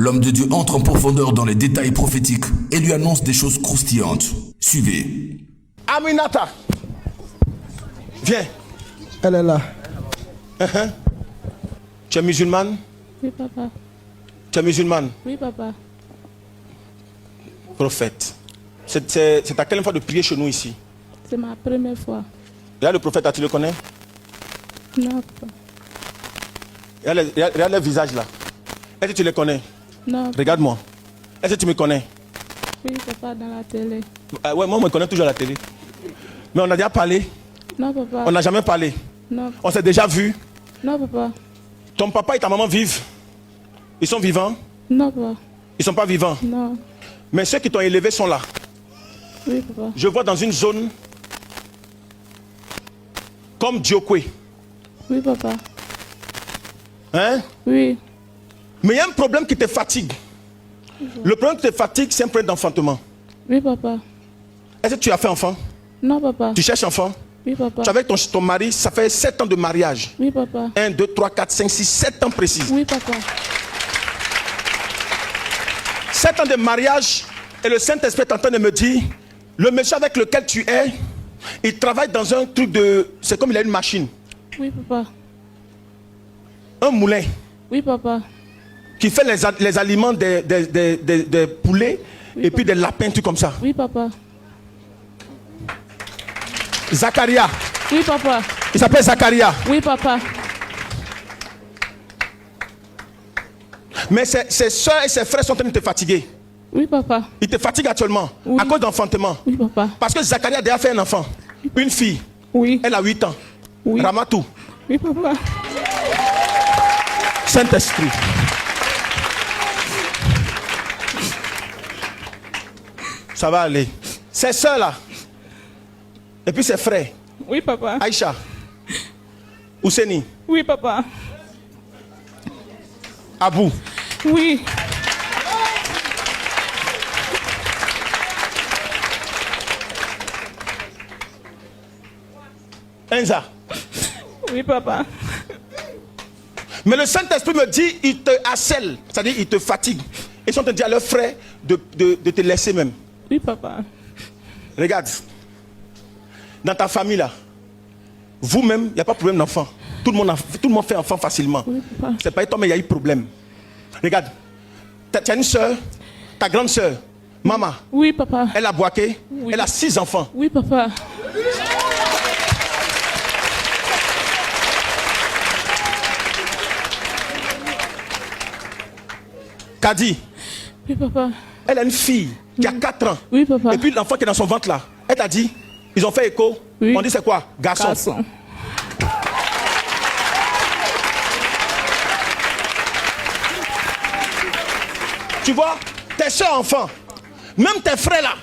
L'homme de Dieu entre en profondeur dans les détails prophétiques et lui annonce des choses croustillantes. Suivez. Aminata, viens. Elle est là. Tu es musulmane? Oui, papa. Tu es musulmane? Oui, papa. Prophète. C'est ta quelle fois de prier chez nous ici? C'est ma première fois. Regarde le prophète, tu le connais? Non, papa. Regarde le visage là. Est-ce que tu le connais? Non. Regarde-moi. Est-ce que tu me connais? Oui, papa, dans la télé. Ouais, moi, on me connaît toujours à la télé. Mais on a déjà parlé. Non, papa. On n'a jamais parlé. Non. On s'est déjà vu. Non, papa. Ton papa et ta maman vivent. Ils sont vivants? Non, papa. Ils ne sont pas vivants. Non. Mais ceux qui t'ont élevé sont là. Oui, papa. Je vois dans une zone comme Diokwe. Oui, papa. Hein? Oui. Mais il y a un problème qui te fatigue. Le problème qui te fatigue, c'est un problème d'enfantement. Oui, papa. Est-ce que tu as fait enfant? Non, papa. Tu cherches enfant? Oui, papa. Tu es avec ton mari, ça fait 7 ans de mariage. Oui, papa. 1, 2, 3, 4, 5, 6, 7 ans précis. Oui, papa. 7 ans de mariage et le Saint-Esprit est en train de me dire, le monsieur avec lequel tu es, il travaille dans un truc de... C'est comme il a une machine. Oui, papa. Un moulin Oui, papa. qui fait les aliments des poulets Oui, et puis des lapins, tout comme ça. Oui, papa. Zacharia. Oui, papa. Il s'appelle Zacharia. Oui, papa. Mais ses soeurs et ses frères sont en train de te fatiguer. Oui, papa. Ils te fatiguent actuellement Oui. à cause d'enfantement. Oui, papa. Parce que Zacharia a déjà fait un enfant. Une fille. Oui. Elle a 8 ans. Oui. Ramatou. Oui, papa. Saint-Esprit. Ça va aller. Ses soeurs là. Et puis ses frères. Oui, papa. Aïcha. Ouseni. Oui, papa. Abou. Oui. Enza. Oui, papa. Mais le Saint-Esprit me dit, il te harcèle. C'est-à-dire, il te fatigue. Ils sont en train de dire à leurs frères de te laisser même. Oui, papa. Regarde. Dans ta famille là, vous-même, il n'y a pas de problème d'enfant. Tout le monde fait enfant facilement. Oui, papa. C'est pas toi, mais il y a eu problème. Regarde. Tu as une soeur, ta grande soeur, maman. Oui, papa. Elle a boaké. Oui. Elle a 6 enfants. Oui, papa. Kadi. Oui, papa. Elle a une fille qui a 4 ans. Oui, papa. Et puis l'enfant qui est dans son ventre là, elle t'a dit, ils ont fait écho. Oui. On dit c'est quoi? Garçon. Garçon. Tu vois, tes soeurs enfants, même tes frères là,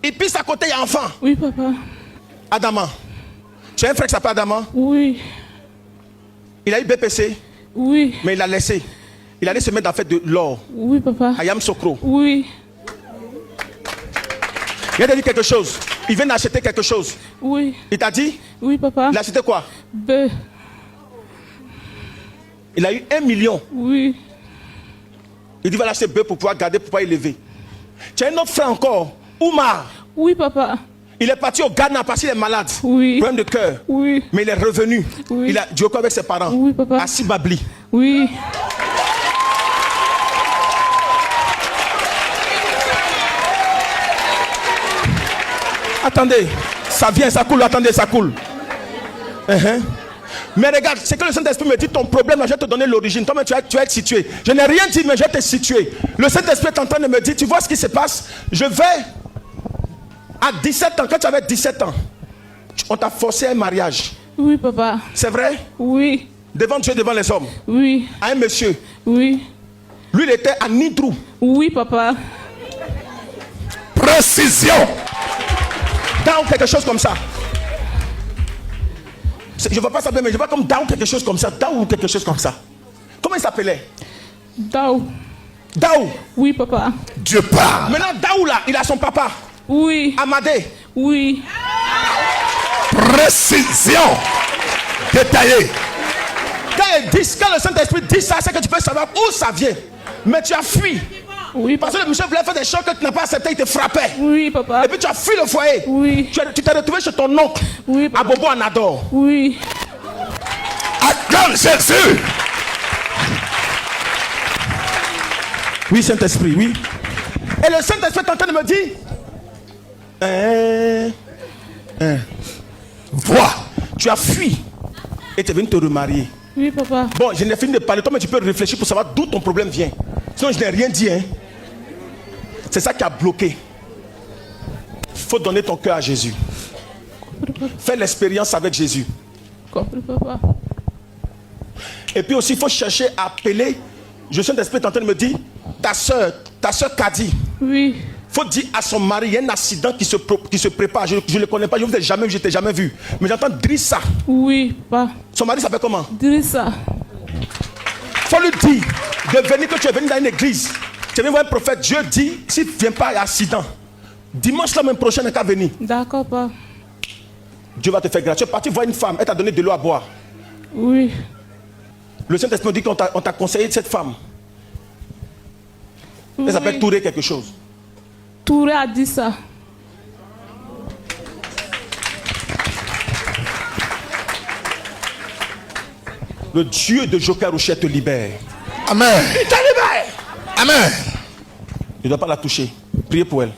et puis à côté il y a enfant. Oui, papa. Adama. Tu as un frère qui s'appelle Adama. Oui. Il a eu BPC, Oui. mais il a laissé. Il allait se mettre en fait de l'or. Oui, papa. Ayam Sokro. Oui. Il a dit quelque chose. Il vient d'acheter quelque chose. Oui. Il t'a dit? Oui, papa. Il a acheté quoi? B. Il a eu 1 million. Oui. Il dit va l'acheter B pour pouvoir garder, pour pouvoir élever. Tu as un autre frère encore, Oumar. Oui, papa. Il est parti au Ghana parce qu'il est malade. Oui. Problème de cœur. Oui. Mais il est revenu. Oui. Il a Dioko avec ses parents. Oui, papa. À Sibabli. Oui. Attendez, ça vient, ça coule, attendez, ça coule. Mais regarde, c'est que le Saint-Esprit me dit ton problème, là, je vais te donner l'origine. Toi, tu vas être situé. Je n'ai rien dit, mais je vais te situer. Le Saint-Esprit est en train de me dire, tu vois ce qui se passe? Je vais, à 17 ans, quand tu avais 17 ans, on t'a forcé à un mariage. Oui, papa. C'est vrai? Oui. Devant Dieu, devant les hommes. Oui. À un monsieur. Oui. Lui, il était à Nidrou. Oui, papa. Précision. Down, quelque chose comme ça. Je ne vois pas ça bien, mais je vois comme down, quelque chose comme ça. Down, quelque chose comme ça. Comment il s'appelait? Dao. Daou. Oui, papa. Dieu parle. Maintenant, Daou là, il a son papa. Oui. Amadé. Oui. Précision. Détaillée. Quand le Saint-Esprit dit ça, c'est que tu peux savoir où ça vient. Mais tu as fui. Oui, Parce papa. que le monsieur voulait faire des choses que tu n'as pas accepté, il te frappait. Oui, papa. Et puis tu as fui le foyer. Oui. Tu t'es retrouvé chez ton oncle. Oui, À papa. Bobo en Adore. Oui. Acclame Jésus. Oui, Saint-Esprit, oui. Et le Saint-Esprit est en train de me dire Vois. tu as fui et tu es venu te remarier. Oui, papa. Bon, je n'ai fini de parler. Toi, mais tu peux réfléchir pour savoir d'où ton problème vient. Sinon, je n'ai rien dit. Hein. C'est ça qui a bloqué. Il faut donner ton cœur à Jésus. Fais l'expérience avec Jésus. Compris, papa. Et puis aussi, il faut chercher à appeler. Je suis d'esprit en train de me dire, ta soeur Kadi. Oui. Il faut dire à son mari, il y a un accident qui se prépare. Je ne le connais pas, je ne vous ai jamais vu, je ne t'ai jamais vu. Mais j'entends Drissa. Oui, papa. Son mari s'appelle comment? Drissa. Il faut lui dire de venir, que tu es venu dans une église. Tu es venu voir un prophète. Dieu dit, s'il ne vient pas, il y a accident. Dimanche la semaine prochaine, il n'y a qu'à venir. D'accord, papa. Dieu va te faire grâce. Tu es parti voir une femme, elle t'a donné de l'eau à boire. Oui. Le Saint-Esprit dit qu'on t'a conseillé de cette femme. Elle s'appelle Touré quelque chose. Touré a dit ça. Le Dieu de Joker Rocher te libère. Amen. Il te libère. Amen. Tu ne dois pas la toucher. Priez pour elle.